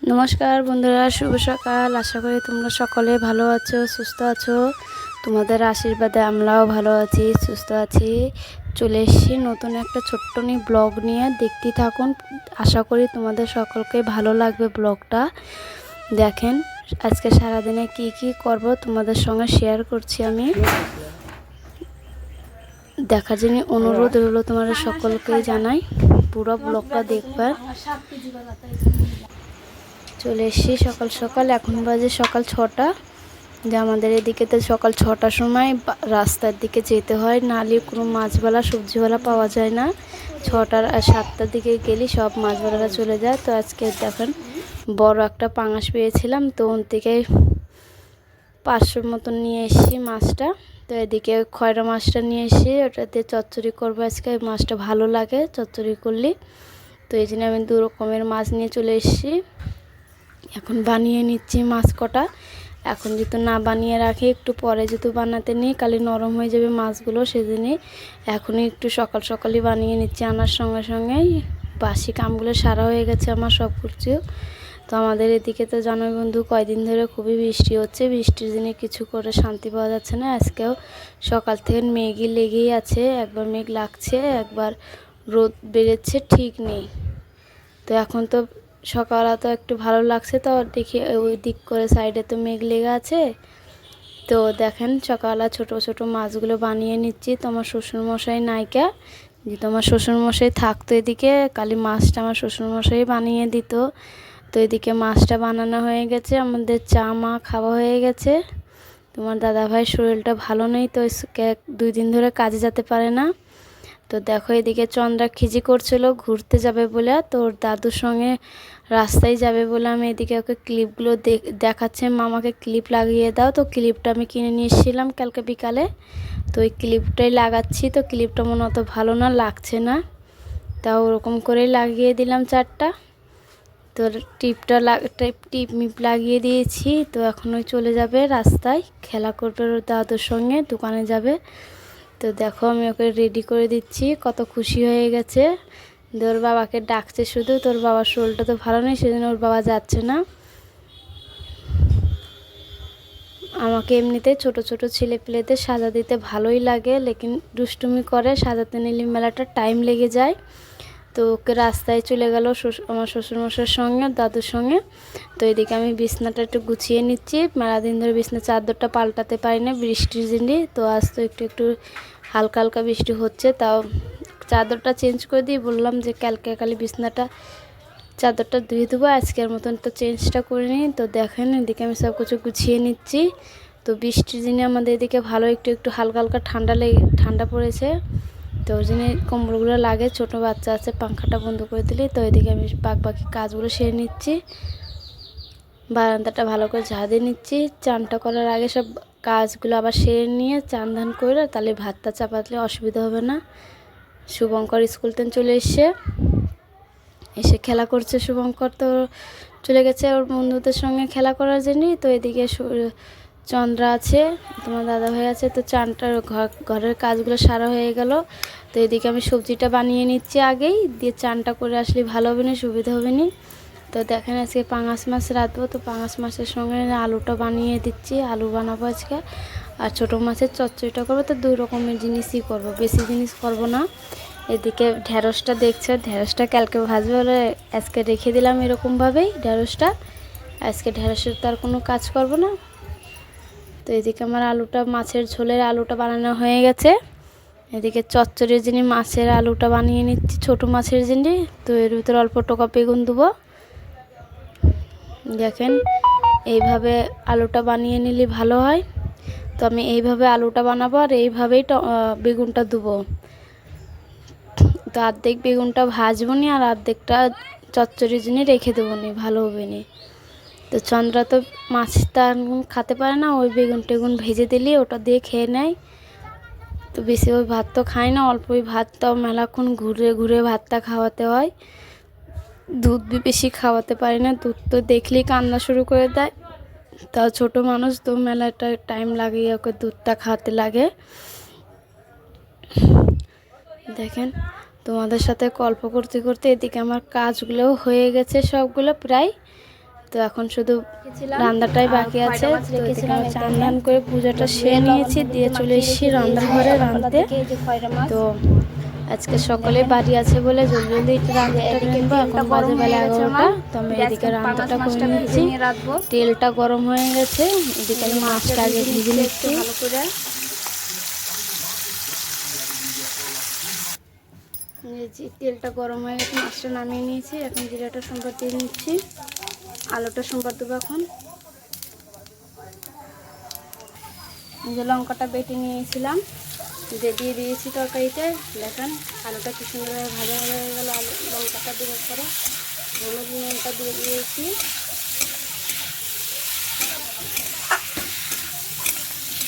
নমস্কার বন্ধুরা, শুভ সকাল। আশা করি তোমরা সকলে ভালো আছো, সুস্থ আছো। তোমাদের আশীর্বাদে আমরাও ভালো আছি, সুস্থ আছি। চলে এসেছি নতুন একটা ছোট্ট ব্লগ নিয়ে, দেখতে থাকুন। আশা করি তোমাদের সকলকে ভালো লাগবে ব্লগটা। দেখেন আজকে সারাদিনে কি কি করব তোমাদের সঙ্গে শেয়ার করছি আমি। দেখার জন্য অনুরোধ রইল তোমাদের সকলকে জানাই, পুরো ব্লগটা দেখবার। চলে এসেছি সকাল সকাল, এখন বাজে সকাল 6টা। যে আমাদের এদিকে তো সকাল 6টার সময় রাস্তার দিকে যেতে হয়, নাহলে কোনো মাছওয়ালা সবজিওয়ালা পাওয়া যায় না। 6টার আর 7টার দিকে গেলে সব মাছওয়ালারা চলে যায়। তো আজকে দেখেন বড় একটা পাঙাশ পেয়েছিলাম, তো ওন থেকে 500 মতন নিয়ে এসেছি মাছটা। তো এদিকে খয়রা মাছটা নিয়ে এসেছি, ওটাতে চচ্চড়ি করবো আজকে। মাছটা ভালো লাগে চচ্চড়ি করলে, তো এই জন্য আমি 2 রকমের মাছ নিয়ে চলে এসেছি। এখন বানিয়ে নিচ্ছি মাছ কটা। এখন যেহেতু না বানিয়ে রাখি, একটু পরে যেহেতু বানাতে নিই কালি নরম হয়ে যাবে মাছগুলো, সেদিনই এখনই একটু সকাল সকালই বানিয়ে নিচ্ছি। আনার সঙ্গে সঙ্গেই বাসি কামগুলো সারা হয়ে গেছে আমার সব কিছু। তো আমাদের এদিকে তো জানোই বন্ধু, কয়দিন ধরে খুবই বৃষ্টি হচ্ছে। বৃষ্টির দিনে কিছু করে শান্তি পাওয়া যাচ্ছে না। আজকেও সকাল থেকে মেঘই লেগেই আছে, একবার মেঘ লাগছে একবার রোদ বেরোচ্ছে, ঠিক নেই। তো এখন তো সকালে তো একটু ভালো লাগছে, তো দেখি ওই দিক করে সাইডে তো মেঘ লেগে আছে। তো দেখেন সকালে ছোট ছোট মাছগুলো বানিয়ে নিচ্ছি। তোমার শ্বশুরমশাই নাইকা, যে তোমার শ্বশুরমশাই থাকতো এদিকে, কালি মাছটা আমার শ্বশুরমশাই বানিয়ে দিত। তো এদিকে মাছটা বানানো হয়ে গেছে, আমাদের চা মা খাওয়া হয়ে গেছে। তোমার দাদাভাইয়ের শরীরটা ভালো নেই, তো 2 দিন ধরে কাজে যেতে পারে না। তো দেখো এদিকে চন্দ্রা খিজি করছিল ঘুরতে যাবে বলে, তো ওর দাদুর সঙ্গে রাস্তায় যাবে বলে আমি এদিকে ওকে ক্লিপগুলো দেখাচ্ছে, মামাকে ক্লিপ লাগিয়ে দাও। তো ক্লিপটা আমি কিনে নিয়ে এসেছিলাম কালকে বিকালে, তো ওই ক্লিপটাই লাগাচ্ছি। তো ক্লিপটা মনে অত ভালো না লাগছে না, তাও ওরকম করেই লাগিয়ে দিলাম 4টা। তো টিপ মিপ লাগিয়ে দিয়েছি। তো এখন ওই চলে যাবে রাস্তায়, খেলা করবে ওর দাদুর সঙ্গে, দোকানে যাবে। তো দেখো আমি ওকে রেডি করে দিচ্ছি, কত খুশি হয়ে গেছে। ওর বাবাকে ডাকছে শুধু, তোর বাবার শরীরটা তো ভালো নেই, সেজন্য ওর বাবা যাচ্ছে না। আমাকে এমনিতে ছোট ছোট ছেলে পেলেদের সাজা দিতে ভালোই লাগে, লেকিন দুষ্টুমি করে, সাজাতে নিলে মেলাটা টাইম লেগে যায়। তো ওকে রাস্তায় চলে গেল আমার শ্বশুরমশাইয়ের সঙ্গে, দাদুর সঙ্গে। তো এদিকে আমি বিছনাটা একটু গুছিয়ে নিচ্ছি, মেলা দিন ধরে বিছনা চাদরটা পাল্টাতে পারি না বৃষ্টির দিনে। তো আজ তো একটু একটু হালকা হালকা বৃষ্টি হচ্ছে, তাও চাদরটা চেঞ্জ করে দিয়ে বললাম যে কালি বিছনাটা চাদরটা ধুয়ে দেবো, আজকের মতন তো চেঞ্জটা করে নিই। তো দেখেন এদিকে আমি সব কিছু গুছিয়ে নিচ্ছি। তো বৃষ্টির দিনে আমাদের এদিকে ভালো একটু একটু হালকা হালকা ঠান্ডা পড়েছে, তো ওই জন্য কম্বলগুলো লাগে। ছোটো বাচ্চা আছে, পাংখাটা বন্ধ করে দিলি। তো এদিকে আমি বাকি কাজগুলো সেরে নিচ্ছি, বারান্দাটা ভালো করে ঝাড় দিয়ে নিচ্ছি। চানটা করার আগে সব কাজগুলো আবার সেরে নিয়ে চান ধান করে তাহলে ভাতটা চাপাতলে অসুবিধা হবে না। শুভঙ্কর স্কুল থেকে চলে এসে খেলা করছে। শুভঙ্কর তো চলে গেছে ওর বন্ধুদের সঙ্গে খেলা করার জন্যই। তো এদিকে চন্দ্রা আছে, তোমার দাদা ভাই আছে। তো চানটার ঘরের কাজগুলো সারা হয়ে গেল। তো এদিকে আমি সবজিটা বানিয়ে নিচ্ছি আগেই, দিয়ে চানটা করে আসলে ভালো হবে না, সুবিধা হবে না। তো দেখেন আজকে পাঙাশ মাছ রাঁধবো, তো পাঙাশ মাছের সঙ্গে আলুটা বানিয়ে দিচ্ছি, আলু বানাবো আজকে। আর ছোটো মাছের চচ্চড়িটা করবো। তো 2 রকমের জিনিসই করব, বেশি জিনিস করব না। এদিকে ঢ্যাঁড়সটা দেখছো, ঢ্যাঁড়সটা কালকে ভাজবে বলে আজকে রেখে দিলাম এরকমভাবেই ঢ্যাঁড়সটা। আজকে ঢ্যাঁড়সের তো আর কোনো কাজ করব না। তো এদিকে আমার মাছের ঝোলের আলুটা বানানো হয়ে গেছে। এদিকে চচ্চড়ির যিনি মাছের আলুটা বানিয়ে নিচ্ছি, ছোটো মাছের যিনি। তো এর ভিতরে অল্প টোকা বেগুন দেবো। দেখেন এইভাবে আলুটা বানিয়ে নিলে ভালো হয়। তো আমি এইভাবে আলুটা বানাবো, আর এইভাবেই বেগুনটা দেবো। তো অর্ধেক বেগুনটা ভাজবো নি, আর অর্ধেকটা চচ্চড়ির জন্য রেখে দেবো নি, ভালো হবে নি। তো চন্দ্রা তো মাছটা খেতে পারে না, ওই বেগুন টেগুন ভেজে দিলে ওটা দিয়ে খেয়ে নেয়। তো বেশি ওই ভাত তো খায় না, অল্প ওই ভাতটাও মেলাক্ষণ ঘুরে ঘুরে ভাতটা খাওয়াতে হয়। দুধ বেশি খাওয়াতে পারি না, দুধ তো দেখলেই কান্না শুরু করে দেয়। তাও ছোটো মানুষ তো, মেলাটা টাইম লাগে ওকে দুধটা খাওয়াতে লাগে। দেখেন তোমাদের সাথে গল্প করতে করতে এদিকে আমার কাজগুলোও হয়ে গেছে সবগুলো প্রায়। তো এখন শুধু রান্নাটাই বাকি আছে। তো এদিকে আমার চান টান করে পূজাটা সেরে নিয়েছি, দিয়ে চলে এসেছি রান্নার ঘরে রাঁধতে। তো আজকে সকালে বাড়ি আছে বলে জলদি জলদি রান্নাটা কিনবো। এখন বাজে বেলা 11টা। তো আমি এদিকে রান্নাটা করে নিচ্ছি। তেলটা গরম হয়ে গেছে, এদিকে আমি মাছটা আগে ভেজে নিচ্ছি ভালো করে। তেলটা গরম হয়ে গেছে, মাছটা নামিয়ে নিয়েছি। এখন জিরাটা সম্বার দিয়ে নিচ্ছি, আলুটা সম্বার দেবো। এখন যে লঙ্কাটা বেটে নিয়েছিলাম দিয়ে দিয়েছি তরকারিতে। দেখেন আলুটা কি সুন্দরভাবে ভাজা হয়ে গেল। আলু লঙ্কাটা দেওয়ার পরে হলুদ নুনটা দিয়ে দিয়েছি।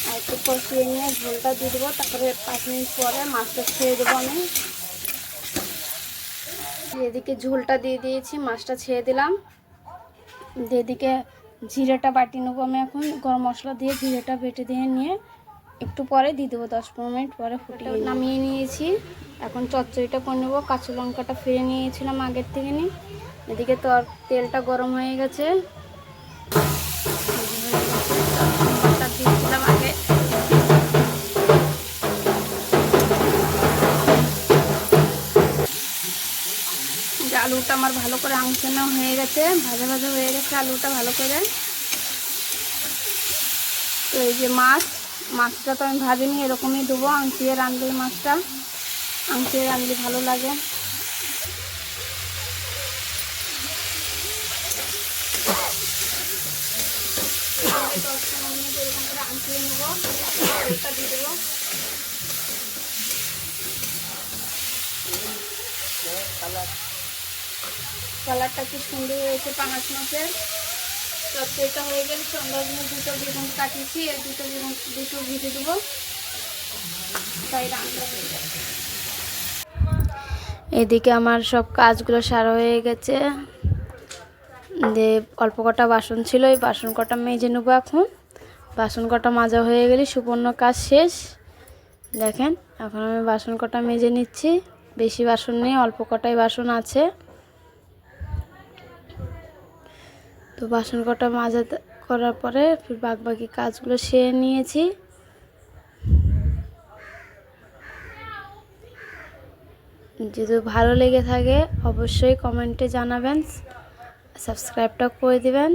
আর একটু কষিয়ে নিয়ে ঝোলটা দিয়ে দেবো। তারপরে 5 মিনিট পরে মাছটা ছেড়ে দেবো আমি। এদিকে ঝোলটা দিয়ে দিয়েছি, মাছটা ছেড়ে দিলাম। এদিকে জিরেটা বাটি নেবো আমি। এখন গরম মশলা দিয়ে জিরেটা বেটে দিয়ে নিয়ে একটু পরে দিয়ে দেবো, 10-15 মিনিট পরে ফুটিয়ে নামিয়ে নিয়েছি। এখন চচ্চড়িটা করে নেবো। কাঁচা লঙ্কাটা ফিরে নিয়েছিলাম আগের থেকে নিয়ে। এদিকে তো তেলটা গরম হয়ে গেছে, দিয়েছিলাম আগে। আলুটা আমার ভালো করে আঁচানো হয়ে গেছে, ভাজা ভাজা হয়ে গেছে আলুটা ভালো করে। তো এই যে মাছটা তো আমি ভাজিনি, এরকমই দেবো। আঁচিয়ে রাঁধলে মাছটা আঁচিয়ে রাঁধলে ভালো লাগে। এরকম করে আঁচিয়ে নেবো, দিয়ে দেবো। কালারটা কি সুন্দর হয়েছে পাঙাশ মাছের। তরকারিটা হয়ে গেলে সন্ধ্যার জন্য 2টা বেগুন কাটিয়েছি, এই দুটো ভেজে দেবো, তাই রান্না হয়ে যাবে। এদিকে আমার সব কাজগুলো সারা হয়ে গেছে। অল্প কটা বাসন ছিল, এই বাসন কটা মেজে নেবো এখন। বাসন কটা মাজা হয়ে গেলে সম্পূর্ণ কাজ শেষ। দেখেন এখন আমি বাসন কটা মেজে নিচ্ছি। বেশি বাসন নেই, অল্প কটাই বাসন আছে। তো বাসন কটা মাজা করার পরে বাকি কাজগুলো সেরে নিয়েছি। যদি ভালো লেগে থাকে অবশ্যই কমেন্টে জানাবেন, সাবস্ক্রাইবটা করে দিবেন।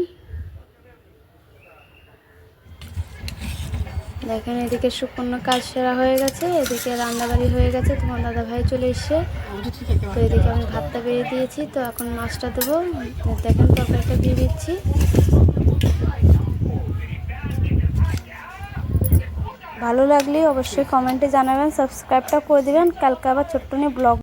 দেখেন এদিকে সম্পূর্ণ কাজ সেরা হয়ে গেছে, এদিকে রান্নাবাড়ি হয়ে গেছে। তোমার দাদা ভাই চলে এসছে। তো এদিকে আমি ভাতটা বেরিয়ে দিয়েছি। তো এখন মাছটা দেবো। দেখেন তরকারিটা দিয়ে দিচ্ছি। ভালো লাগলে অবশ্যই কমেন্টে জানাবেন, সাবস্ক্রাইবটা করে দিবেন। কালকে আবার ছোট্ট নিয়ে ব্লগ